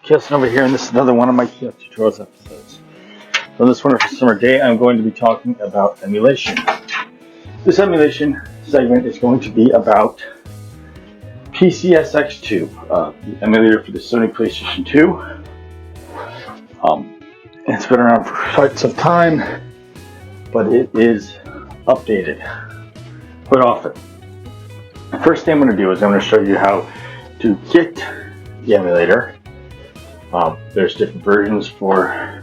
Kaos Nova here, and this is another one of my Kaos tutorials episodes. So this one for Summer Day, I'm going to be talking about emulation. This emulation segment is going to be about PCSX2, the emulator for the Sony Playstation 2. It's been around for quite some time, but it is updated quite often. The first thing I'm going to do is I'm going to show you how to get the emulator. There's different versions for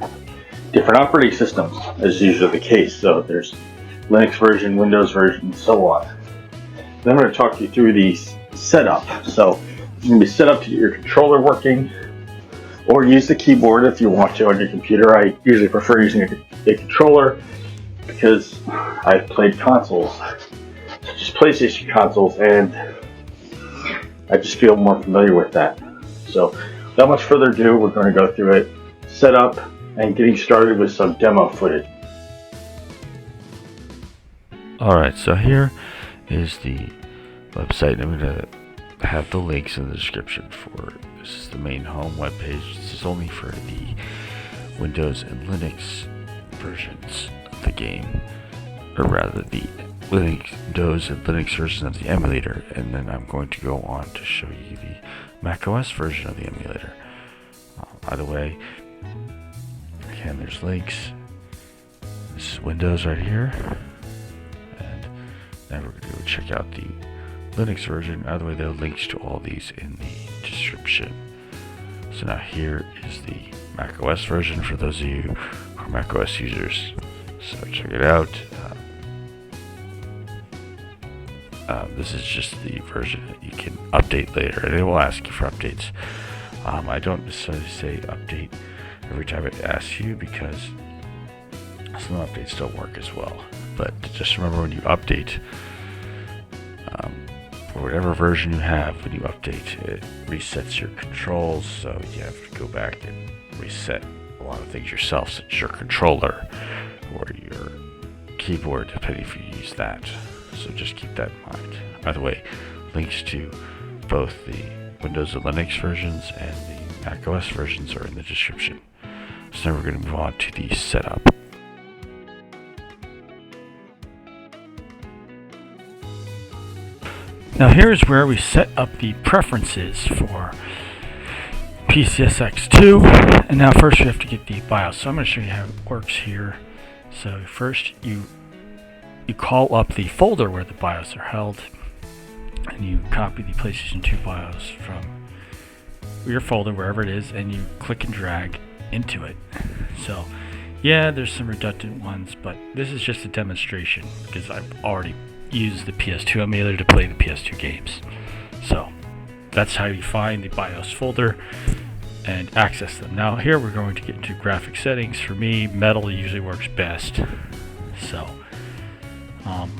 different operating systems, as usually the case. So there's Linux version, Windows version, and so on. Then I'm going to talk you through the setup. So it's going to be set up to get your controller working, or use the keyboard if you want to on your computer. I usually prefer using a controller because I've played consoles, such as PlayStation consoles, and I just feel more familiar with that. So without much further ado, we're going to go through it, set up, and getting started with some demo footage. Alright, so here is the website. I'm going to have the links in the description for this is the main home web page. This is only for the Windows and Linux versions of the game, or rather the Windows and Linux version of the emulator, and then I'm going to go on to show you the macOS version of the emulator. By the way, again, there's links. This is Windows right here, and then we're going to go check out the Linux version. By the way, there are links to all these in the description. So now here is the macOS version for those of you who are macOS users. So check it out. This is just the version that you can update later, and it will ask you for updates. I don't necessarily say update every time it asks you because some updates don't work as well. But just remember, when you update, for whatever version you have, when you update, it resets your controls, so you have to go back and reset a lot of things yourself, such as your controller or your keyboard, depending if you use that. So just keep that in mind. By the way, links to both the Windows and Linux versions and the macOS versions are in the description. So now we're going to move on to the setup. Now here is where we set up the preferences for PCSX2. And now first we have to get the BIOS. So I'm going to show you how it works here. So first you call up the folder where the BIOS are held, and you copy the PlayStation 2 BIOS from your folder, wherever it is, and you click and drag into it. So yeah, there's some redundant ones, but this is just a demonstration because I've already used the PS2 emulator to play the PS2 games. So that's how you find the BIOS folder and access them. Now here we're going to get into graphic settings. For me, metal usually works best. So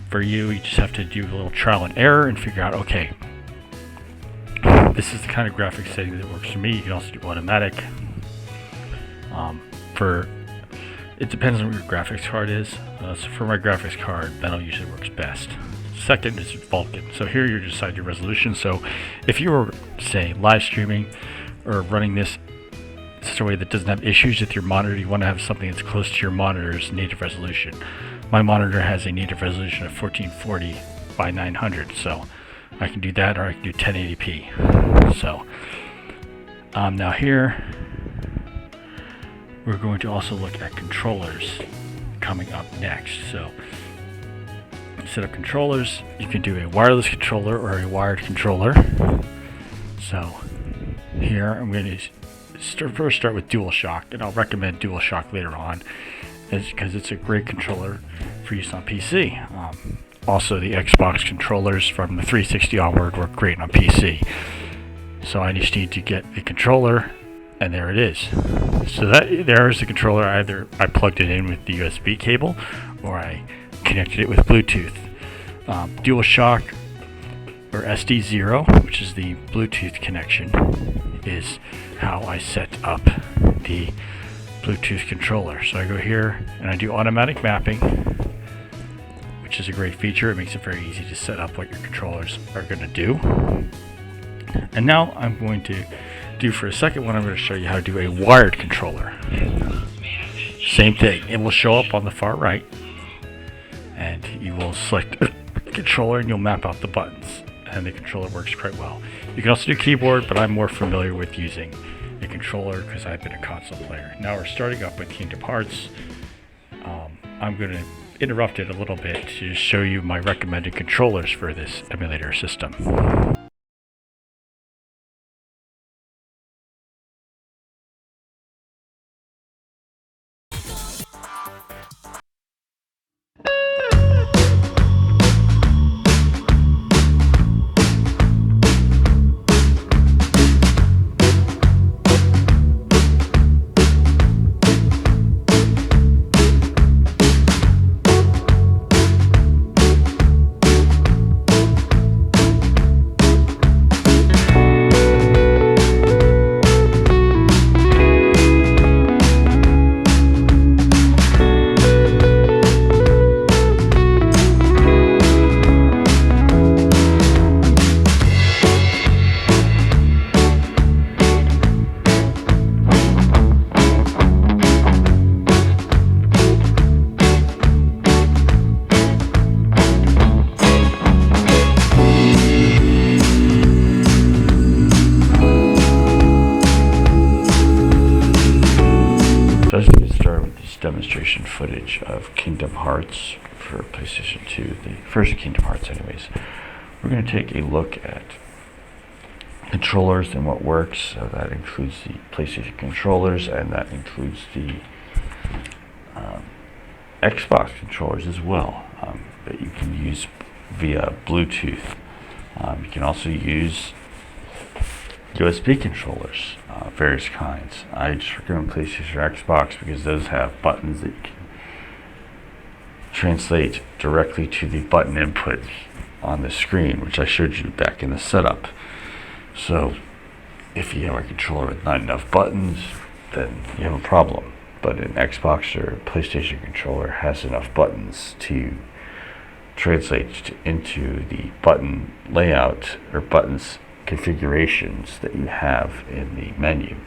for you just have to do a little trial and error and figure out, okay, this is the kind of graphic setting that works for me. You can also do automatic. It depends on what your graphics card is. So for my graphics card, metal usually works best. Second is Vulkan. So here you decide your resolution. So if you were, say, live streaming or running this in such a way that doesn't have issues with your monitor, you want to have something that's close to your monitor's native resolution. My monitor has a native resolution of 1440 by 900, so I can do that, or I can do 1080p. So now here we're going to also look at controllers coming up next. So set up controllers. You can do a wireless controller or a wired controller. So here I'm going to first start with DualShock, and I'll recommend DualShock later on, because it's a great controller for use on PC. Also, the Xbox controllers from the 360 onward work great on PC. So I just need to get the controller, and there it is. So there is the controller. Either I plugged it in with the USB cable, or I connected it with Bluetooth. DualShock, or SD0, which is the Bluetooth connection, is how I set up the Bluetooth controller. So I go here and I do automatic mapping, which is a great feature. It makes it very easy to set up what your controllers are going to do. And now I'm going to do for a second one, I'm going to show you how to do a wired controller. Same thing. It will show up on the far right, and you will select controller and you'll map out the buttons, and the controller works quite well. You can also do keyboard, but I'm more familiar with using a controller because I've been a console player. Now we're starting up with Kingdom Hearts. I'm going to interrupt it a little bit to show you my recommended controllers for this emulator system. So as we get started with this demonstration footage of Kingdom Hearts for PlayStation 2, the first Kingdom Hearts anyways, we're going to take a look at controllers and what works. So that includes the PlayStation controllers, and that includes the Xbox controllers as well, that you can use via Bluetooth. You can also use USB controllers, various kinds. I just recommend PlayStation or Xbox because those have buttons that you can translate directly to the button input on the screen, which I showed you back in the setup. So if you have a controller with not enough buttons, then you have a problem. But an Xbox or PlayStation controller has enough buttons to translate into the button layout or buttons configurations that you have in the menu,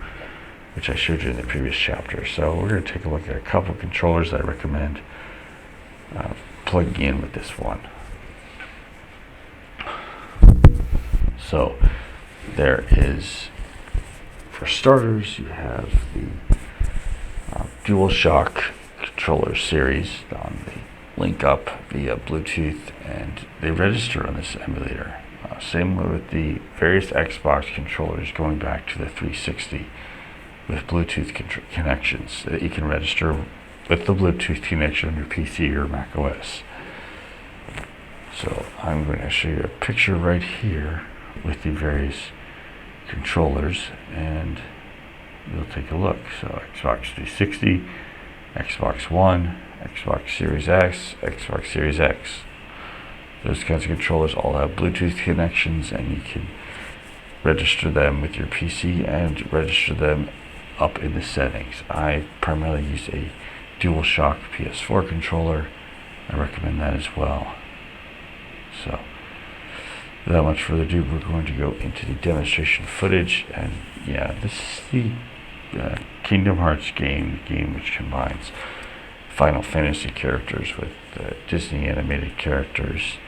which I showed you in the previous chapter. So we're going to take a look at a couple controllers that I recommend plugging in with this one. So there is, for starters, you have the DualShock controller series on the link up via Bluetooth, and they register on this emulator. Same with the various Xbox controllers going back to the 360 with Bluetooth connections that you can register with the Bluetooth connection on your PC or Mac OS. So I'm going to show you a picture right here with the various controllers, and you'll take a look. So Xbox 360, Xbox One, Xbox Series X, Xbox Series X. Those kinds of controllers all have Bluetooth connections, and you can register them with your PC and register them up in the settings. I primarily use a DualShock PS4 controller. I recommend that as well. So without much further ado, we're going to go into the demonstration footage, and yeah, this is the Kingdom Hearts game which combines Final Fantasy characters with Disney animated characters.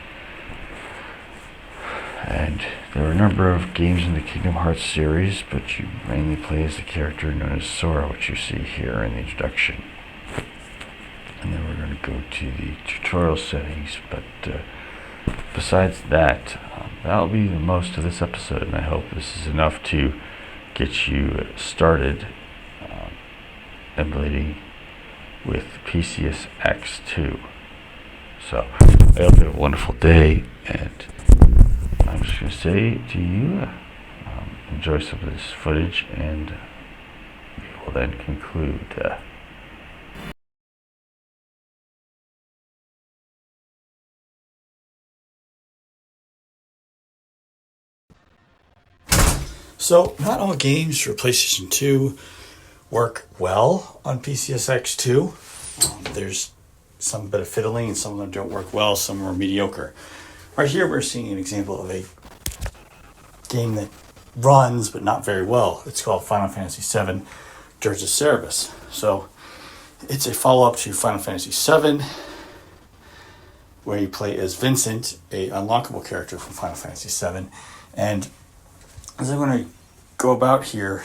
And there are a number of games in the Kingdom Hearts series, but you mainly play as the character known as Sora, which you see here in the introduction. And then we're going to go to the tutorial settings, but besides that, that'll be the most of this episode, and I hope this is enough to get you started emulating with PCSX2. So I hope you have a wonderful day, and I'm just going to say to you, enjoy some of this footage, and we will then conclude. So, not all games for PlayStation 2 work well on PCSX2. There's some bit of fiddling, and some of them don't work well, some are mediocre. Right here we're seeing an example of a game that runs, but not very well. It's called Final Fantasy VII Dirge of Cerebrus. So it's a follow-up to Final Fantasy VII, where you play as Vincent, a unlockable character from Final Fantasy VII. And as I'm going to go about here,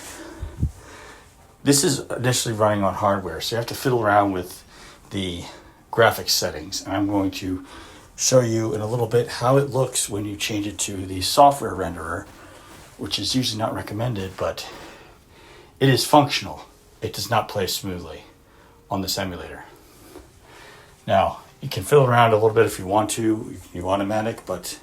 this is initially running on hardware, so you have to fiddle around with the graphics settings. And I'm going to show you in a little bit how it looks when you change it to the software renderer, which is usually not recommended, but it is functional. It does not play smoothly on this emulator. Now, you can fiddle around a little bit if you want to. You can do automatic, but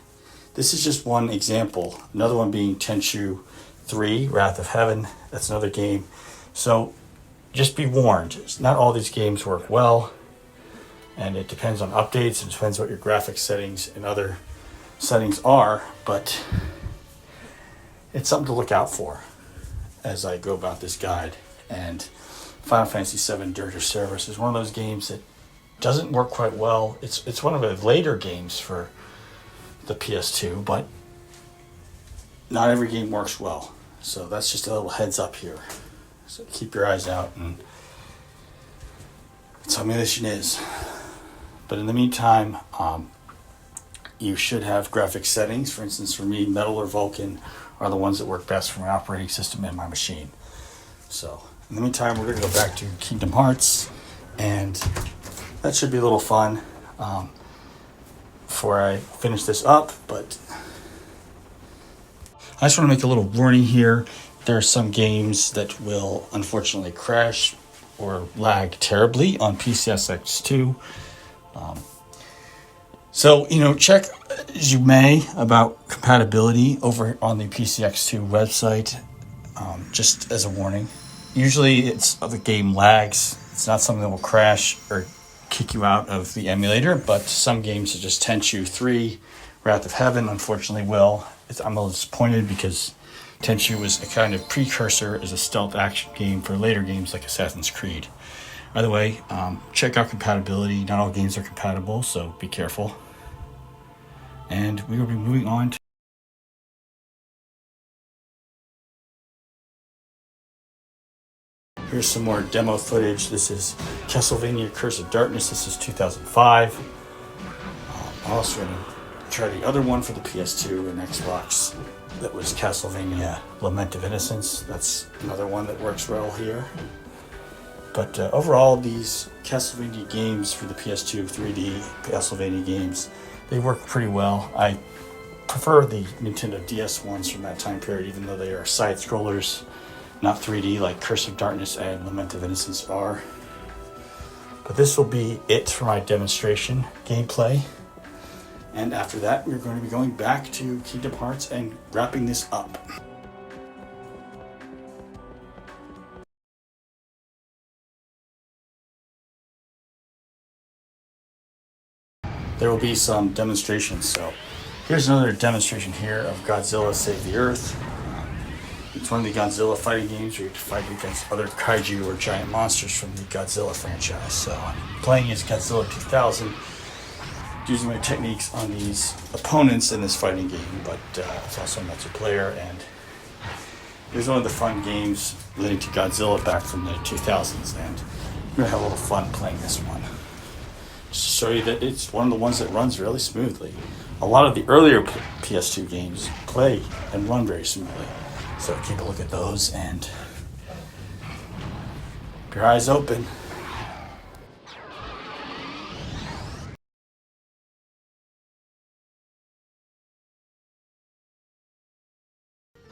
this is just one example. Another one being Tenchu 3, Wrath of Heaven. That's another game. So just be warned, not all these games work well, and it depends on updates, and depends what your graphics settings and other settings are, but it's something to look out for as I go about this guide. And Final Fantasy VII Dirge of Cerebrus is one of those games that doesn't work quite well. It's one of the later games for the PS2, but not every game works well. So that's just a little heads up here. So keep your eyes out, and that's how emulation is. But in the meantime, you should have graphics settings. For instance, for me, Metal or Vulkan are the ones that work best for my operating system and my machine. So in the meantime, we're going to go back to Kingdom Hearts, and that should be a little fun before I finish this up. But I just want to make a little warning here. There are some games that will unfortunately crash or lag terribly on PCSX2. So, check as you may about compatibility over on the PCX2 website, just as a warning. Usually it's the game lags. It's not something that will crash or kick you out of the emulator, but some games such as Tenchu 3, Wrath of Heaven, unfortunately will. I'm a little disappointed because Tenchu was a kind of precursor as a stealth action game for later games like Assassin's Creed. Either way, check out compatibility. Not all games are compatible, so be careful. And we will be moving on to... Here's some more demo footage. This is Castlevania Curse of Darkness. This is 2005. I'm also going to try the other one for the PS2 and Xbox. That was Castlevania Lament of Innocence. That's another one that works well here. But overall, these Castlevania games for the PS2, 3D Castlevania games, they work pretty well. I prefer the Nintendo DS ones from that time period, even though they are side-scrollers, not 3D like Curse of Darkness and Lament of Innocence are. But this will be it for my demonstration gameplay. And after that, we're going to be going back to Kingdom Hearts and wrapping this up. There will be some demonstrations. So here's another demonstration here of Godzilla Save the Earth. It's one of the Godzilla fighting games where you have to fight against other kaiju or giant monsters from the Godzilla franchise. So I'm playing as Godzilla 2000, using my techniques on these opponents in this fighting game, but it's also multiplayer, and it was one of the fun games relating to Godzilla back from the 2000s, and I'm going to have a little fun playing this one. Just to show you that it's one of the ones that runs really smoothly. A lot of the earlier PS2 games play and run very smoothly, so keep a look at those and keep your eyes open.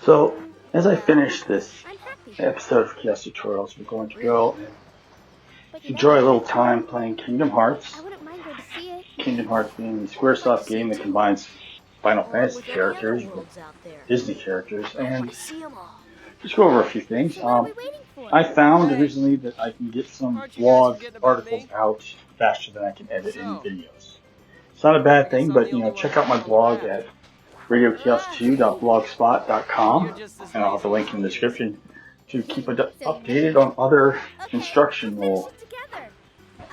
So, as I finish this episode of Chaos Tutorials, we're going to go and enjoy a little time playing Kingdom Hearts. Kingdom Hearts being the Squaresoft game that combines Final Fantasy characters with Disney characters, and just go over a few things. I found originally that I can get some blog articles out faster than I can edit in videos. It's not a bad thing, but check out my blog at radiochaos2.blogspot.com, and I'll have the link in the description to keep updated on other instructional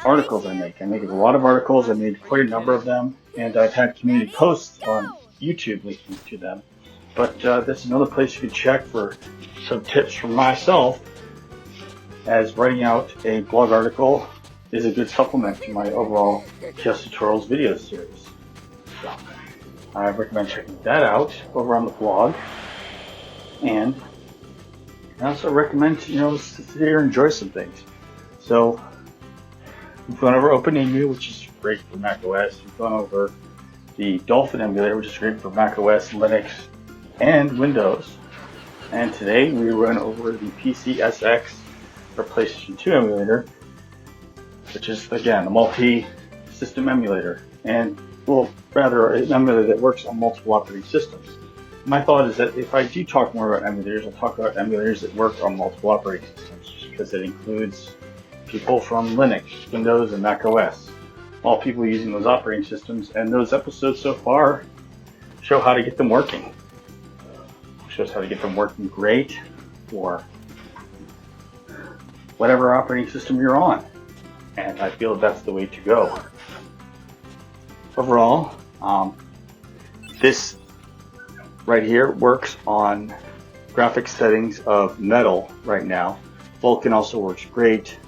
articles I make. I make a lot of articles. I made quite a number of them, and I've had community posts on YouTube linking to them. But that's another place you can check for some tips from myself, as writing out a blog article is a good supplement to my overall Chaos Tutorials video series. So I recommend checking that out over on the blog. And I also recommend, sit here and enjoy some things. So we've gone over OpenEmu, which is great for macOS. We've gone over the Dolphin emulator, which is great for macOS, Linux, and Windows. And today we run over the PCSX for PlayStation 2 emulator, which is again a multi-system emulator, and well, rather an emulator that works on multiple operating systems. My thought is that if I do talk more about emulators, I'll talk about emulators that work on multiple operating systems, just because it includes people from Linux, Windows, and Mac OS, all people using those operating systems, and those episodes so far show how to get them working. Shows how to get them working great for whatever operating system you're on, and I feel that's the way to go. Overall, this right here works on graphics settings of Metal right now. Vulkan also works great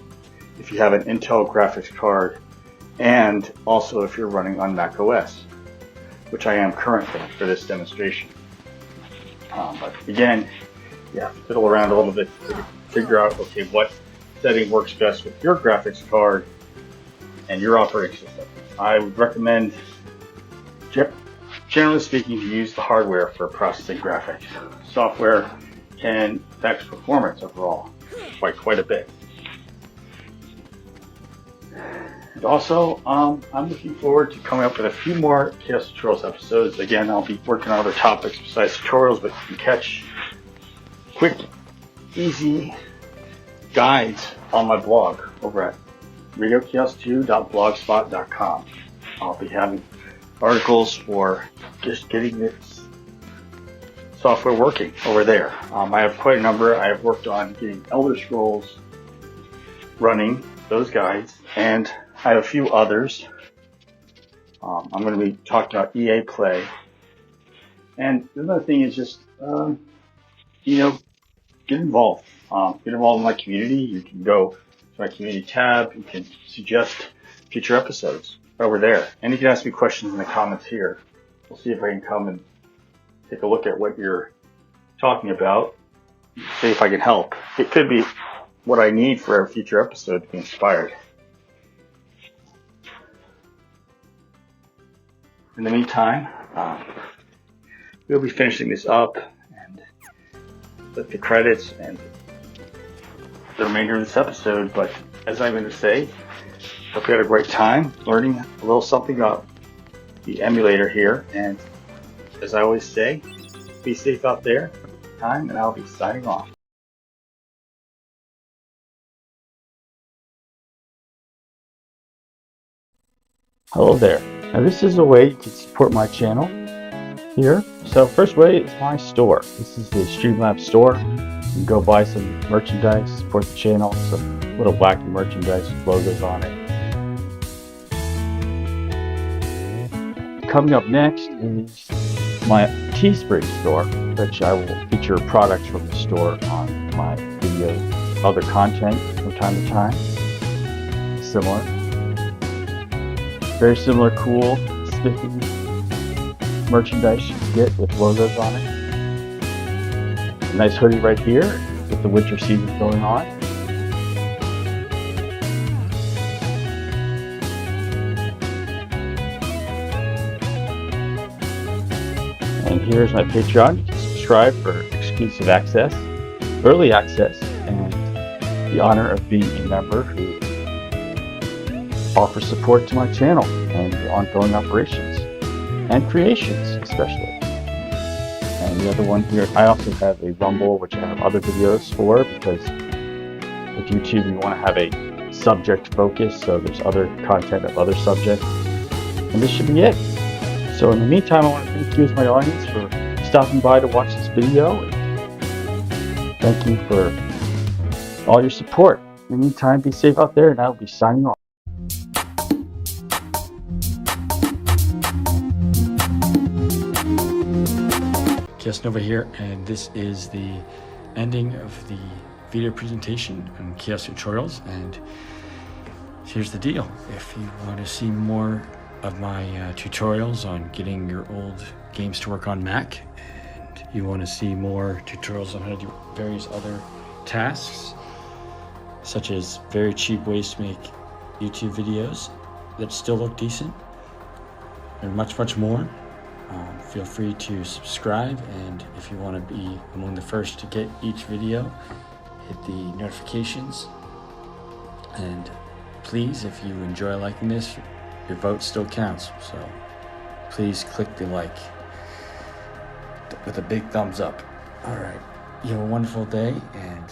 if you have an Intel graphics card, and also if you're running on Mac OS, which I am currently for this demonstration. But again, you have to fiddle around a little bit to figure out, okay, what setting works best with your graphics card and your operating system. I would recommend, generally speaking, to use the hardware for processing graphics. Software can affect performance overall quite a bit. And also, I'm looking forward to coming up with a few more Chaos Tutorials episodes. Again, I'll be working on other topics besides tutorials, but you can catch quick, easy guides on my blog over at radiochaos2.blogspot.com. I'll be having articles for just getting this software working over there. I have quite a number. I have worked on getting Elder Scrolls running, those guides, and I have a few others. I'm going to be talking about EA Play. And another thing is just, get involved. Get involved in my community. You can go to my community tab. You can suggest future episodes over there. And you can ask me questions in the comments here. We'll see if I can come and take a look at what you're talking about. See if I can help. It could be what I need for a future episode to be inspired. In the meantime, we'll be finishing this up and with the credits and the remainder of this episode. But as I'm going to say, hope you had a great time learning a little something about the emulator here. And as I always say, be safe out there. And I'll be signing off. Hello there. Now this is a way you can support my channel here. So first way is my store. This is the Streamlabs store. You can go buy some merchandise, support the channel, some little wacky merchandise with logos on it. Coming up next is my Teespring store, which I will feature products from the store on my videos, other content from time to time. Similar. Very similar, cool, spiffy merchandise you can get with logos on it. A nice hoodie right here with the winter season going on. And here's my Patreon. You can subscribe for exclusive access, early access, and the honor of being a member who offers support to my channel and the ongoing operations and creations especially. And the other one here, I also have a Rumble, which I have other videos for, because with YouTube you want to have a subject focus, so there's other content of other subjects, and this should be it. So in the meantime, I want to thank you as my audience for stopping by to watch this video. Thank you for all your support. In the meantime, be safe out there, and I'll be signing off. Kaos Nova here, and this is the ending of the video presentation on Chaos Tutorials. And here's the deal: if you want to see more of my tutorials on getting your old games to work on Mac, and you want to see more tutorials on how to do various other tasks, such as very cheap ways to make YouTube videos that still look decent, and much more, feel free to subscribe. And if you want to be among the first to get each video, hit the notifications. And please, if you enjoy liking this, your vote still counts, so please click the like with a big thumbs up. All right, you have a wonderful day, and